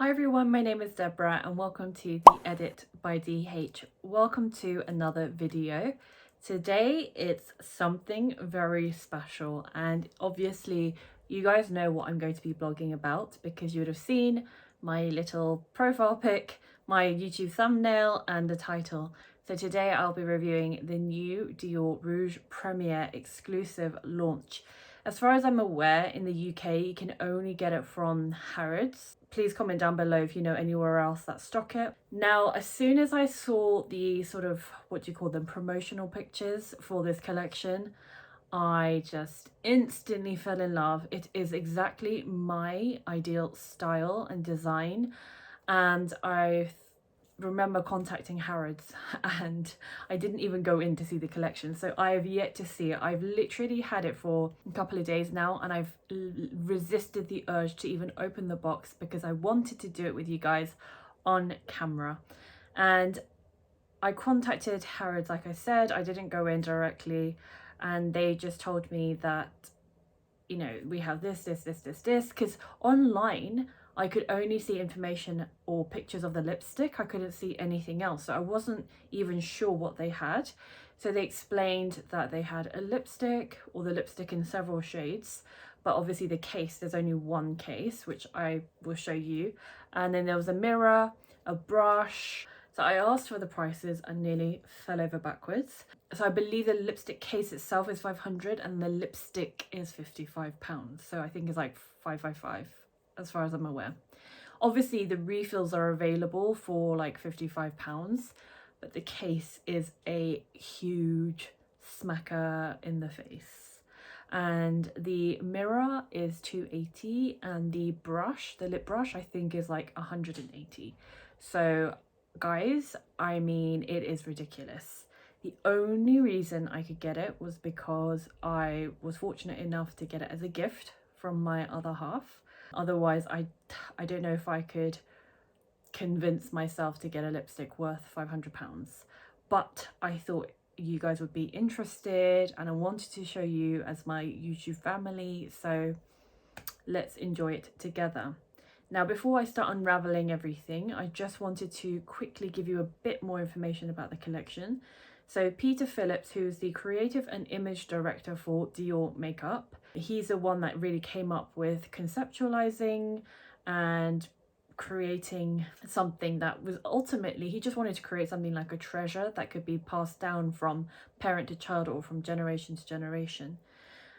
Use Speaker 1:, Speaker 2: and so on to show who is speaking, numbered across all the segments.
Speaker 1: Hi everyone, my name is Deborah and welcome to the Edit by DH. Welcome to another video. Today it's something very special and obviously you guys know what I'm going to be blogging about because you would have seen my little profile pic, my YouTube thumbnail and the title. So today I'll be reviewing the new Dior Rouge Premier exclusive launch. As far as I'm aware, in the UK, you can only get it from Harrods. Please comment down below if you know anywhere else that stock it. Now, as soon as I saw the sort of, what do you call them, promotional pictures for this collection, I just instantly fell in love. It is exactly my ideal style and design. And I remember contacting Harrods and I didn't even go in to see the collection, so I have yet to see it. I've literally had it for a couple of days now and I've resisted the urge to even open the box because I wanted to do it with you guys on camera. And I contacted Harrods, like I said. I didn't go in directly and they just told me that, you know, we have this, because online I could only see information or pictures of the lipstick. I couldn't see anything else, so I wasn't even sure what they had. So they explained that they had a lipstick, or the lipstick in several shades, but obviously the case, there's only one case, which I will show you. And then there was a mirror, a brush. So I asked for the prices and nearly fell over backwards. So I believe the lipstick case itself is 500 and the lipstick is £55. So I think it's like 555 as far as I'm aware. Obviously the refills are available for like £55, but the case is a huge smacker in the face. And the mirror is 280 and the brush, the lip brush, I think is like 180. So guys, I mean, it is ridiculous. The only reason I could get it was because I was fortunate enough to get it as a gift from my other half. Otherwise, I don't know if I could convince myself to get a lipstick worth £500. But I thought you guys would be interested and I wanted to show you as my YouTube family. So let's enjoy it together. Now, before I start unraveling everything, I just wanted to quickly give you a bit more information about the collection. So Peter Phillips, who's the creative and image director for Dior makeup, he's the one that really came up with conceptualizing and creating something that was ultimately, he just wanted to create something like a treasure that could be passed down from parent to child or from generation to generation.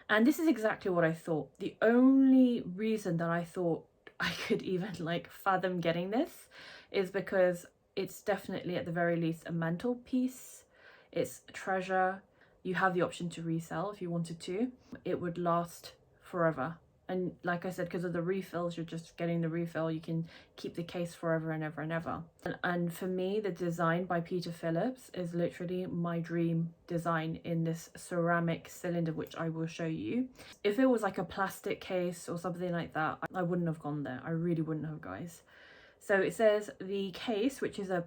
Speaker 1: And this is exactly what I thought. The only reason that I thought I could even like fathom getting this is because it's definitely at the very least a mantelpiece. It's a treasure. You have the option to resell if you wanted to. It would last forever. And like I said, because of the refills, you're just getting the refill. You can keep the case forever and ever and ever. And for me, the design by Peter Phillips is literally my dream design in this ceramic cylinder, which I will show you. If it was like a plastic case or something like that, I wouldn't have gone there. I really wouldn't have, guys. So it says the case, which is a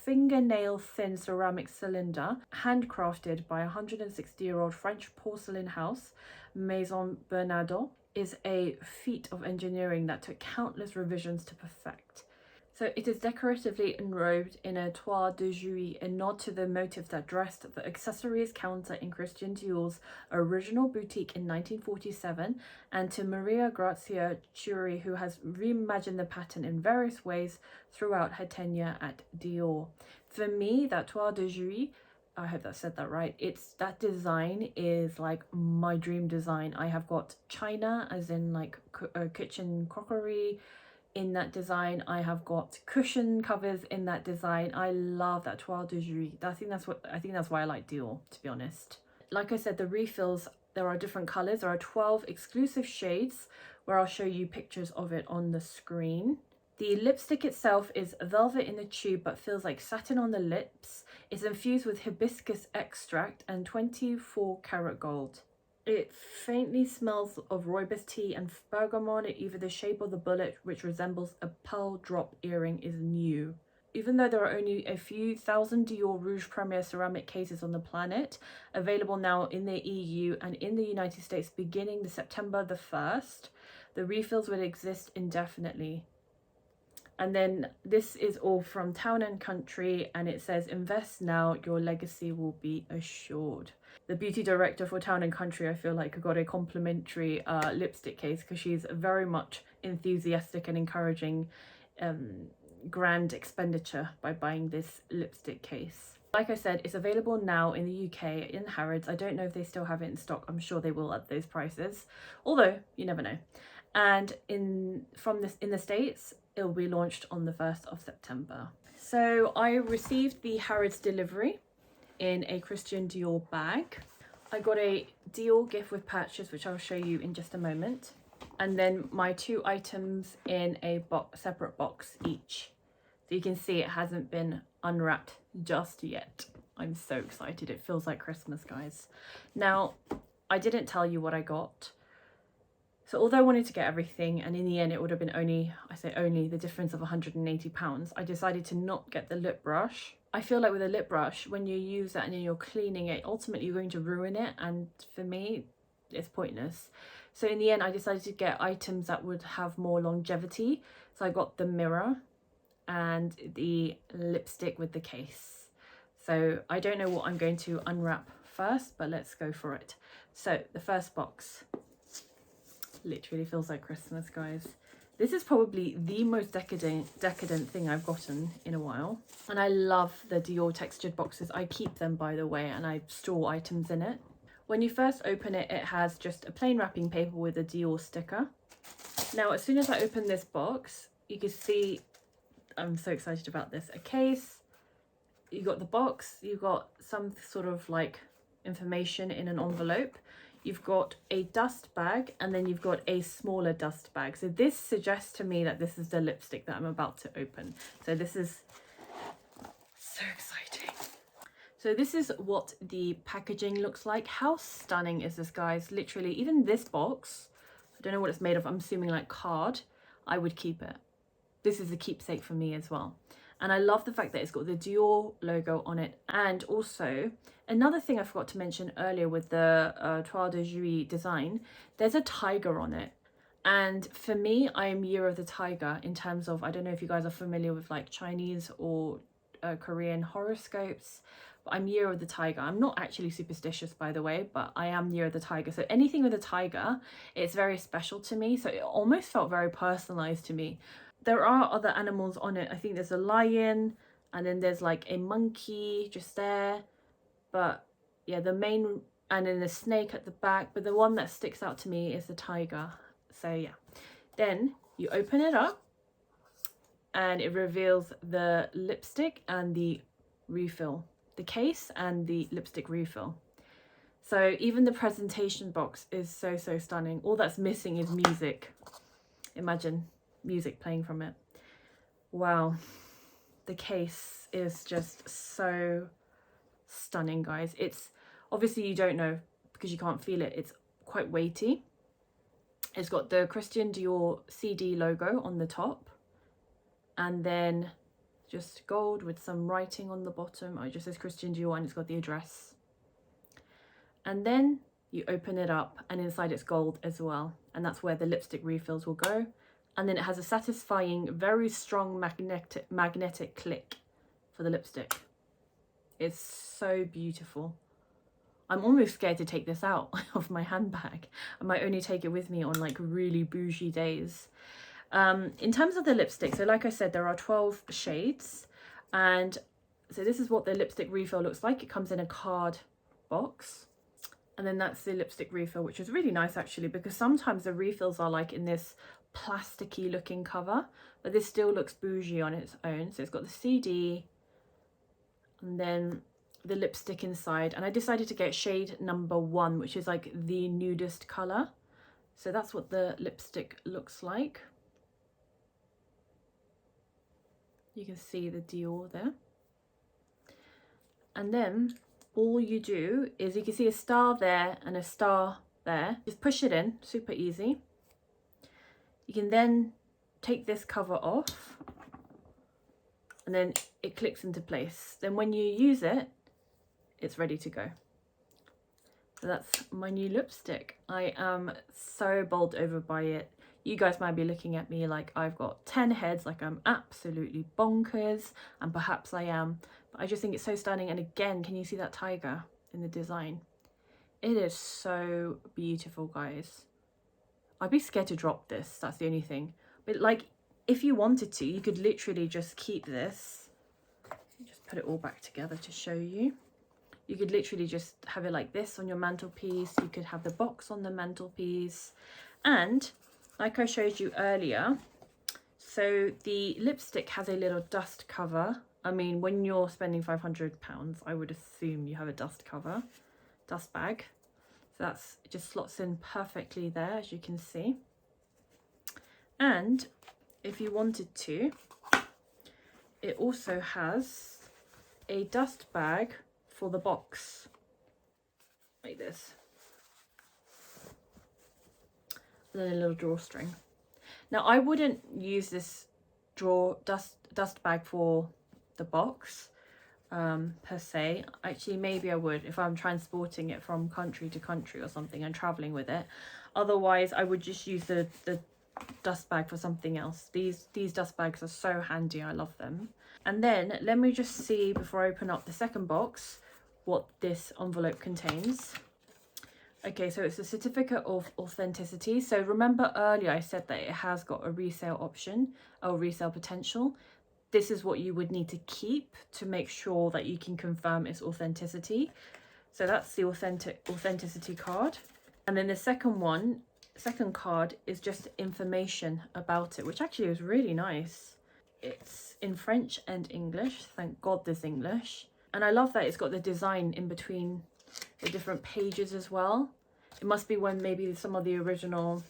Speaker 1: fingernail thin ceramic cylinder, handcrafted by a 160-year-old French porcelain house, 𝕊𝕚𝕚𝕚𝕚𝕚𝕚, is a feat of engineering that took countless revisions to perfect. So it is decoratively enrobed in a 𝕗𝕠𝕣𝕘𝕗, a nod to the motif that dressed the accessories counter in Christian Dior's original boutique in 1947, and to Maria Grazia Chiuri, who has reimagined the pattern in various ways throughout her tenure at Dior. For me, that 𝕗𝕠𝕣𝕘𝕗, I hope that said that right, that design is like my dream design. I have got china, as in like kitchen crockery, in that design. I have got cushion covers in that design. I love that 𝕗𝕠𝕣𝕗. I think that's why I like Dior, to be honest. Like I said, the refills, there are different colors. There are 12 exclusive shades where I'll show you pictures of it on the screen. The lipstick itself is velvet in the tube but feels like satin on the lips. It's infused with hibiscus extract and 24 karat gold. It faintly smells of rooibos tea and bergamot. Either the shape of the bullet, which resembles a pearl drop earring, is new. Even though there are only a few thousand Dior Rouge Premier ceramic cases on the planet, available now in the EU and in the United States beginning September the 1st, the refills will exist indefinitely. And then this is all from Town & Country, and it says, invest now, your legacy will be assured. The beauty director for Town & Country, I feel like, got a complimentary lipstick case because she's very much enthusiastic and encouraging grand expenditure by buying this lipstick case. Like I said, it's available now in the UK in Harrods. I don't know if they still have it in stock. I'm sure they will at those prices, although you never know. And in the States, it will be launched on the 1st of September. So I received the Harrods delivery in a Christian Dior bag. I got a Dior gift with patches, which I'll show you in just a moment. And then my 2 items in a separate box each. So you can see it hasn't been unwrapped just yet. I'm so excited. It feels like Christmas, guys. Now, I didn't tell you what I got. So although I wanted to get everything, and in the end it would have been only, I say only, the difference of £180, I decided to not get the lip brush. I feel like with a lip brush, when you use that and then you're cleaning it, ultimately you're going to ruin it, and for me, it's pointless. So in the end, I decided to get items that would have more longevity. So I got the mirror and the lipstick with the case. So I don't know what I'm going to unwrap first, but let's go for it. So the first box literally feels like Christmas, guys. This is probably the most decadent thing I've gotten in a while. And I love the Dior textured boxes. I keep them, by the way, and I store items in it. When you first open it, it has just a plain wrapping paper with a Dior sticker. Now, as soon as I open this box, you can see, I'm so excited about this, a case. You got the box, you got some sort of like information in an envelope. You've got a dust bag, and then you've got a smaller dust bag. So this suggests to me that this is the lipstick that I'm about to open. So this is so exciting. So this is what the packaging looks like. How stunning is this, guys? Literally, even this box, I don't know what it's made of. I'm assuming like card. I would keep it. This is a keepsake for me as well. And I love the fact that it's got the Dior logo on it. And also, another thing I forgot to mention earlier with the 𝕬𝕚𝕚𝕚𝕖 design, there's a tiger on it. And for me, I am Year of the Tiger in terms of, I don't know if you guys are familiar with like Chinese or Korean horoscopes, but I'm Year of the Tiger. I'm not actually superstitious, by the way, but I am Year of the Tiger. So anything with a tiger, it's very special to me. So it almost felt very personalized to me. There are other animals on it. I think there's a lion, and then there's like a monkey just there. But yeah, the main, and then the snake at the back. But the one that sticks out to me is the tiger. So yeah. Then you open it up, and it reveals the lipstick and the refill. The case and the lipstick refill. So even the presentation box is so stunning. All that's missing is music. Imagine music playing from it. Wow, the case is just so stunning, guys. It's obviously, you don't know because you can't feel it, it's quite weighty. It's got the Christian Dior CD logo on the top, and then just gold with some writing on the bottom. It just says Christian Dior, and it's got the address. And then you open it up, and inside it's gold as well, and that's where the lipstick refills will go. And then it has a satisfying, very strong magnetic click for the lipstick. It's so beautiful. I'm almost scared to take this out of my handbag. I might only take it with me on like really bougie days. In terms of the lipstick, so like I said, there are 12 shades. And so this is what the lipstick refill looks like. It comes in a card box. And then that's the lipstick refill, which is really nice actually, because sometimes the refills are like in this plasticky looking cover, but this still looks bougie on its own. So it's got the CD and then the lipstick inside, and I decided to get shade number 1, which is like the nudist color. So that's what the lipstick looks like. You can see the Dior there. And then all you do is, you can see a star there and a star there. Just push it in, super easy. You can then take this cover off, and then it clicks into place. Then when you use it, it's ready to go. So that's my new lipstick. I am so bowled over by it. You guys might be looking at me like I've got 10 heads, like I'm absolutely bonkers, and perhaps I am, but I just think it's so stunning. And again, can you see that tiger in the design? It is so beautiful, guys. I'd be scared to drop this, that's the only thing. But like, if you wanted to, you could literally just keep this. Just put it all back together to show you. You could literally just have it like this on your mantelpiece. You could have the box on the mantelpiece. And like I showed you earlier, so the lipstick has a little dust cover. I mean, when you're spending £500, I would assume you have a dust cover, dust bag. So that's, it just slots in perfectly there, as you can see. And if you wanted to, it also has a dust bag for the box, like this. And then a little drawstring. Now, I wouldn't use this dust bag for the box per se. Actually, maybe I would if I'm transporting it from country to country or something and traveling with it. Otherwise, I would just use the dust bag for something else. These dust bags are so handy. I love them. And then let me just see, before I open up the second box, what this envelope contains. Okay, so it's a certificate of authenticity. So remember earlier I said that it has got a resale option or resale potential. This is what you would need to keep to make sure that you can confirm its authenticity. So that's the authenticity card. And then the second card is just information about it, which actually is really nice. It's in French and English. Thank God there's English. And I love that it's got the design in between the different pages as well. It must be when maybe some of the original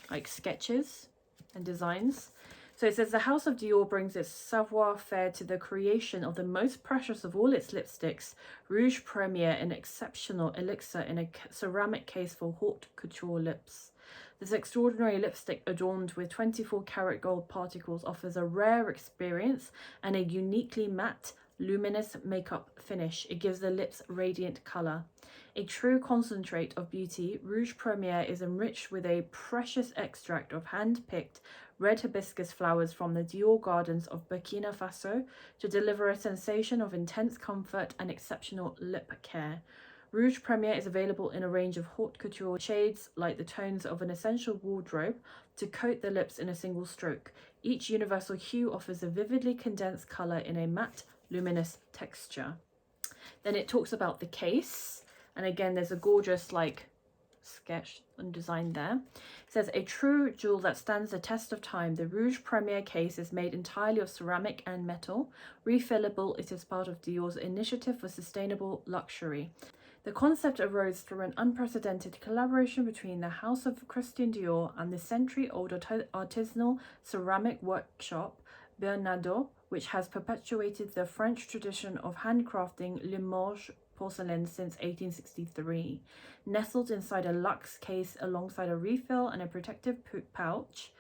Speaker 1: like sketches and designs. So it says, the House of Dior brings its savoir-faire to the creation of the most precious of all its lipsticks, Rouge Premier, an exceptional elixir in a ceramic case for haute couture lips. This extraordinary lipstick, adorned with 24-karat gold particles, offers a rare experience and a uniquely matte, luminous makeup finish. It gives the lips radiant colour. A true concentrate of beauty, Rouge Premier is enriched with a precious extract of hand-picked red hibiscus flowers from the Dior gardens of Burkina Faso to deliver a sensation of intense comfort and exceptional lip care. Rouge Premier is available in a range of haute couture shades, like the tones of an essential wardrobe, to coat the lips in a single stroke. Each universal hue offers a vividly condensed colour in a matte, luminous texture. Then it talks about the case, and again there's a gorgeous like sketch and design there. It says, a true jewel that stands the test of time, the Rouge Premier case is made entirely of ceramic and metal. Refillable, it is part of Dior's initiative for sustainable luxury. The concept arose through an unprecedented collaboration between the House of Christian Dior and the century-old artisanal ceramic workshop 𝕬𝕚𝕬𝕐, which has perpetuated the French tradition of handcrafting Limoges porcelain since 1863. Nestled inside a luxe case alongside a refill and a protective pouch,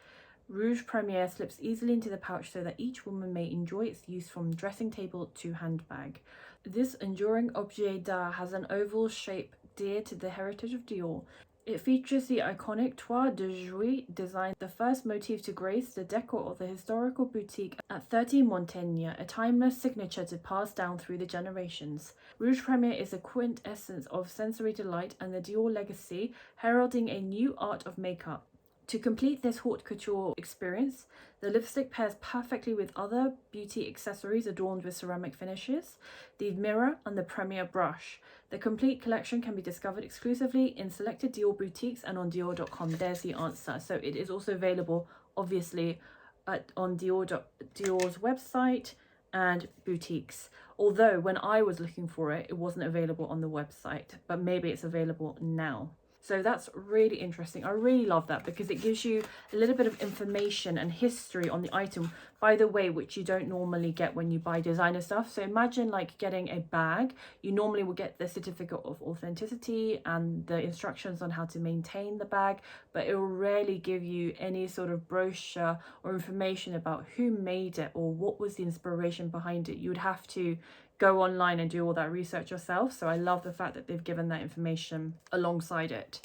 Speaker 1: Rouge Premier slips easily into the pouch so that each woman may enjoy its use from dressing table to handbag. This enduring objet d'art has an oval shape dear to the heritage of Dior. It features the iconic 𝕬𝕚𝕬𝕖 design, the first motif to grace the decor of the historical boutique at 𝕬𝕚𝕬𝕬𝕐, a timeless signature to pass down through the generations. Rouge Premier is a quintessence of sensory delight and the Dior legacy, heralding a new art of makeup. To complete this haute couture experience, the lipstick pairs perfectly with other beauty accessories adorned with ceramic finishes, the mirror and the Premier brush. The complete collection can be discovered exclusively in selected Dior boutiques and on Dior.com. There's the answer. So it is also available, obviously, on Dior's website and boutiques. Although when I was looking for it, it wasn't available on the website, but maybe it's available now. So that's really interesting. I really love that because it gives you a little bit of information and history on the item, by the way, which you don't normally get when you buy designer stuff. So imagine like getting a bag. You normally will get the certificate of authenticity and the instructions on how to maintain the bag, but it will rarely give you any sort of brochure or information about who made it or what was the inspiration behind it. You would have to go online and do all that research yourself. So I love the fact that they've given that information alongside it.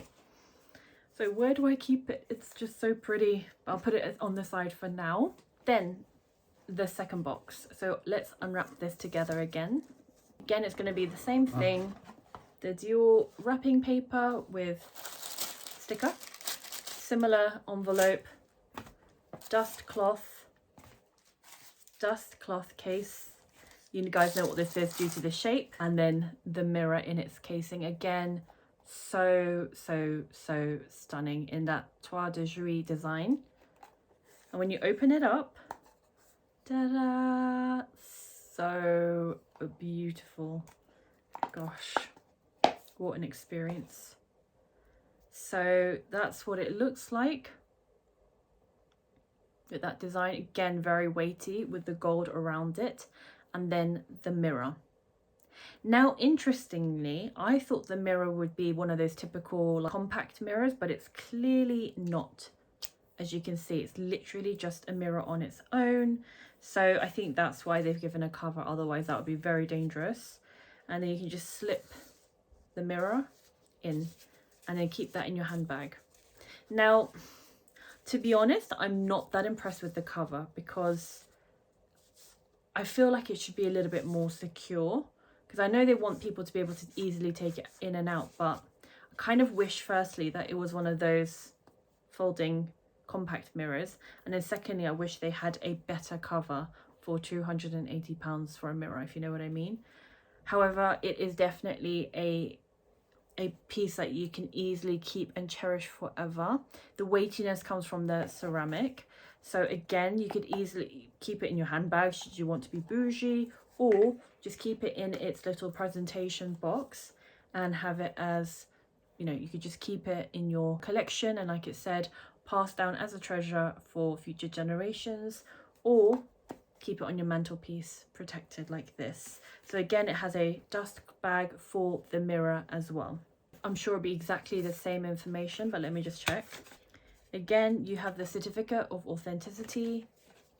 Speaker 1: So where do I keep it? It's just so pretty. I'll put it on the side for now. Then the second box. So let's unwrap this together again. Again, it's going to be the same thing. The Dior wrapping paper with sticker, similar envelope, dust cloth case. You guys know what this is due to the shape, and then the mirror in its casing. Again, so stunning in that 𝕬𝕬𝕓𝕤𝕖 design. And when you open it up, ta-da, so beautiful. Gosh, what an experience. So that's what it looks like with that design. Again, very weighty with the gold around it, and then the mirror. Now, interestingly, I thought the mirror would be one of those typical compact mirrors, but it's clearly not. As you can see, it's literally just a mirror on its own. So I think that's why they've given a cover, otherwise that would be very dangerous. And then you can just slip the mirror in and then keep that in your handbag. Now, to be honest, I'm not that impressed with the cover because I feel like it should be a little bit more secure, because I know they want people to be able to easily take it in and out, but I kind of wish firstly that it was one of those folding compact mirrors, and then secondly I wish they had a better cover for £280 for a mirror, if you know what I mean. However, it is definitely a piece that you can easily keep and cherish forever. The weightiness comes from the ceramic, so again, you could easily keep it in your handbag should you want to be bougie, or just keep it in its little presentation box and have it as, you know, you could just keep it in your collection and, like it said, pass down as a treasure for future generations, or keep it on your mantelpiece protected like this. So again, it has a dust bag for the mirror as well. I'm sure it'll be exactly the same information, but let me just check. Again, you have the certificate of authenticity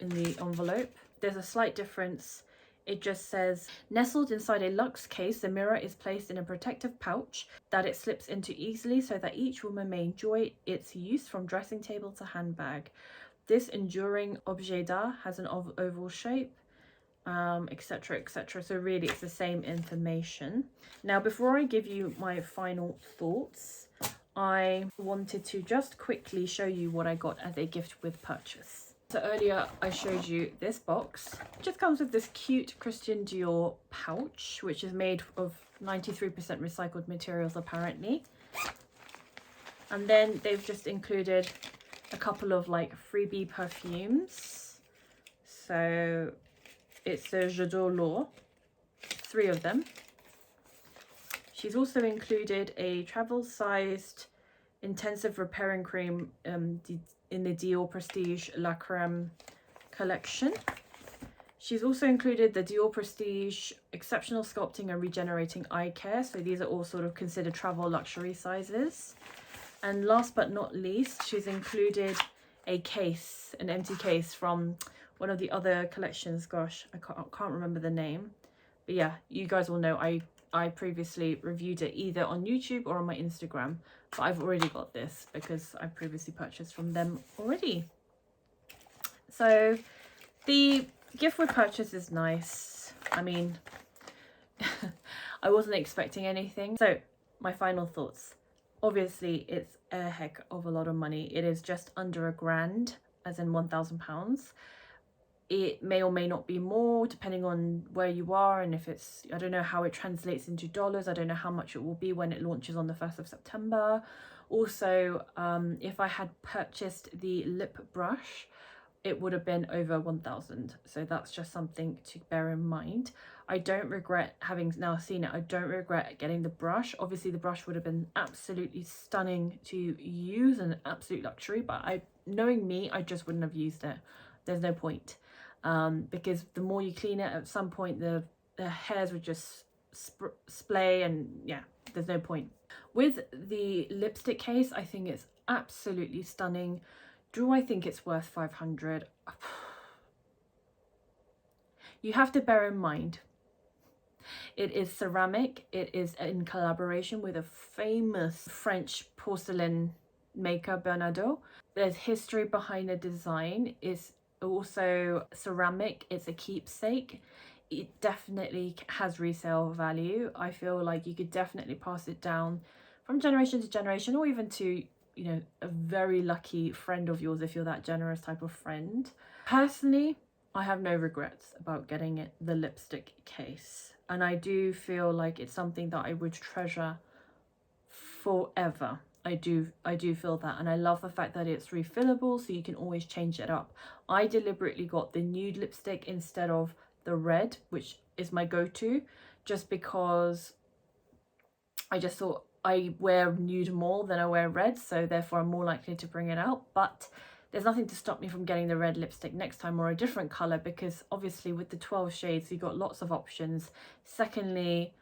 Speaker 1: in the envelope. There's a slight difference. It just says, nestled inside a luxe case, the mirror is placed in a protective pouch that it slips into easily so that each woman may enjoy its use from dressing table to handbag. This enduring objet d'art has an oval shape, etc, etc. So really it's the same information. Now, before I give you my final thoughts, I wanted to just quickly show you what I got as a gift with purchase. So earlier I showed you this box. It just comes with this cute Christian Dior pouch, which is made of 93% recycled materials apparently. And then they've just included a couple of like freebie perfumes. So it's the 𝕍𝕚𝕕𝕚𝕚, 3 of them. She's also included a travel-sized intensive repairing cream in the Dior Prestige La Crème collection. She's also included the Dior Prestige Exceptional Sculpting and Regenerating Eye Care. So these are all sort of considered travel luxury sizes. And last but not least, she's included a case, an empty case from one of the other collections. Gosh, I can't remember the name. But yeah, you guys will know I previously reviewed it either on YouTube or on my Instagram. But I've already got this because I previously purchased from them already. So the gift with purchase is nice. I mean, I wasn't expecting anything. So my final thoughts. Obviously, it's a heck of a lot of money. It is just under £1,000, as in £1,000. It may or may not be more depending on where you are, and if it's, I don't know how it translates into dollars. I don't know how much it will be when it launches on the 1st of September. Also, if I had purchased the lip brush, it would have been over 1,000. So that's just something to bear in mind. I don't regret, having now seen it, I don't regret getting the brush. Obviously the brush would have been absolutely stunning to use, an absolute luxury, but knowing me, I just wouldn't have used it. There's no point. Because the more you clean it, at some point the hairs would just splay, and yeah, there's no point. With the lipstick case, I think it's absolutely stunning. Do I think it's worth 500? You have to bear in mind, it is ceramic. It is in collaboration with a famous French porcelain 𝕊𝕚𝕚𝕚𝕚𝕚𝕚𝕚𝕚. There's history behind the design. It's also ceramic, it's a keepsake. It definitely has resale value. I feel like you could definitely pass it down from generation to generation, or even to, you know, a very lucky friend of yours if you're that generous type of friend. Personally, I have no regrets about getting it, the lipstick case, and I do feel like it's something that I would treasure forever. I do feel that, and I love the fact that it's refillable, so you can always change it up. I deliberately got the nude lipstick instead of the red, which is my go-to, just because I just thought I wear nude more than I wear red, so therefore I'm more likely to bring it out. But there's nothing to stop me from getting the red lipstick next time, or a different color, because obviously with the 12 shades you've got lots of options. Secondly,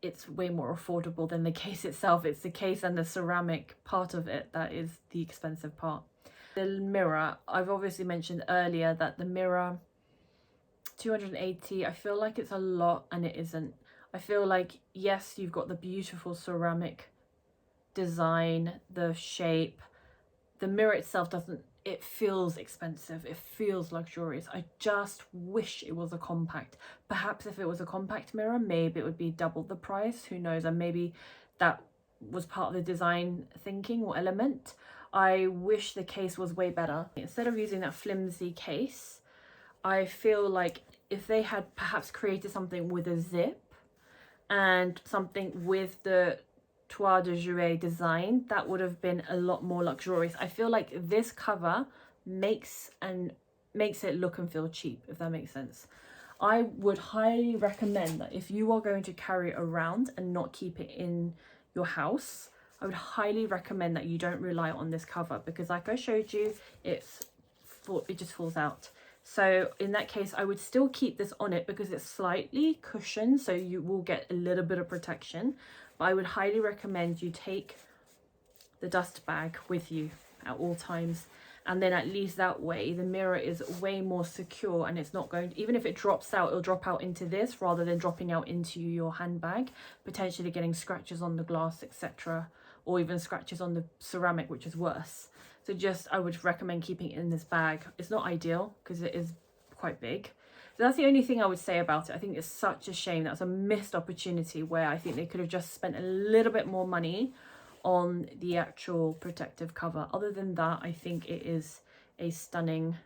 Speaker 1: it's way more affordable than the case itself. It's the case and the ceramic part of it that is the expensive part. The mirror, I've obviously mentioned earlier that the mirror, 280, I feel like it's a lot, and it isn't. I feel like, yes, you've got the beautiful ceramic design, the shape. The mirror itself doesn't, it feels expensive, it feels luxurious. I just wish it was a compact. Perhaps if it was a compact mirror, maybe it would be double the price, who knows, and maybe that was part of the design thinking or element. I wish the case was way better. Instead of using that flimsy case, I feel like if they had perhaps created something with a zip and something with the 𝕬𝕬𝕚𝕚𝕚 design, that would have been a lot more luxurious. I feel like this cover makes it look and feel cheap, if that makes sense. I would highly recommend that if you are going to carry it around and not keep it in your house, I would highly recommend that you don't rely on this cover, because like I showed you, it just falls out. So in that case, I would still keep this on it because it's slightly cushioned, so you will get a little bit of protection. But I would highly recommend you take the dust bag with you at all times, and then at least that way the mirror is way more secure, and it's not going, even if it drops out, it'll drop out into this rather than dropping out into your handbag, potentially getting scratches on the glass, etc., or even scratches on the ceramic, which is worse. So just, I would recommend keeping it in this bag. It's not ideal because it is quite big. So that's the only thing I would say about it. I think it's such a shame. That's a missed opportunity where I think they could have just spent a little bit more money on the actual protective cover. Other than that, I think it is a stunning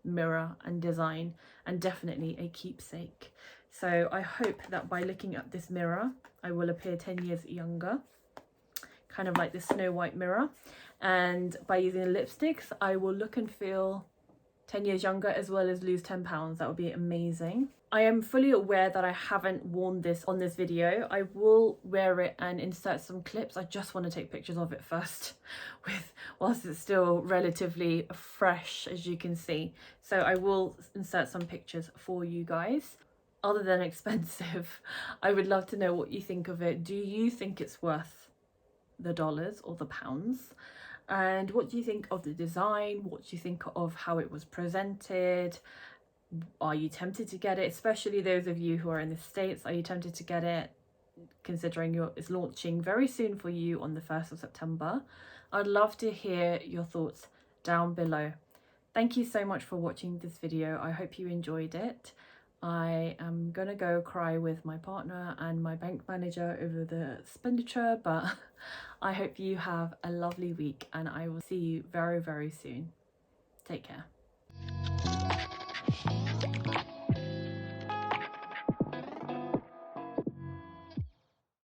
Speaker 1: mirror and design, and definitely a keepsake. So I hope that by looking at this mirror, I will appear 10 years younger, kind of like the Snow White mirror. And by using the lipsticks, I will look and feel 10 years younger, as well as lose 10 pounds. That would be amazing. I am fully aware that I haven't worn this on this video. I will wear it and insert some clips. I just want to take pictures of it first, whilst it's still relatively fresh, as you can see. So I will insert some pictures for you guys. Other than expensive, I would love to know what you think of it. Do you think it's worth the dollars or the pounds? And what do you think of the design? What do you think of how it was presented? Are you tempted to get it? Especially those of you who are in the States, are you tempted to get it, considering it's launching very soon for you on the 1st of September? I'd love to hear your thoughts down below. Thank you so much for watching this video. I hope you enjoyed it. I am gonna go cry with my partner and my bank manager over the expenditure, but I hope you have a lovely week, and I will see you very, very soon. Take care.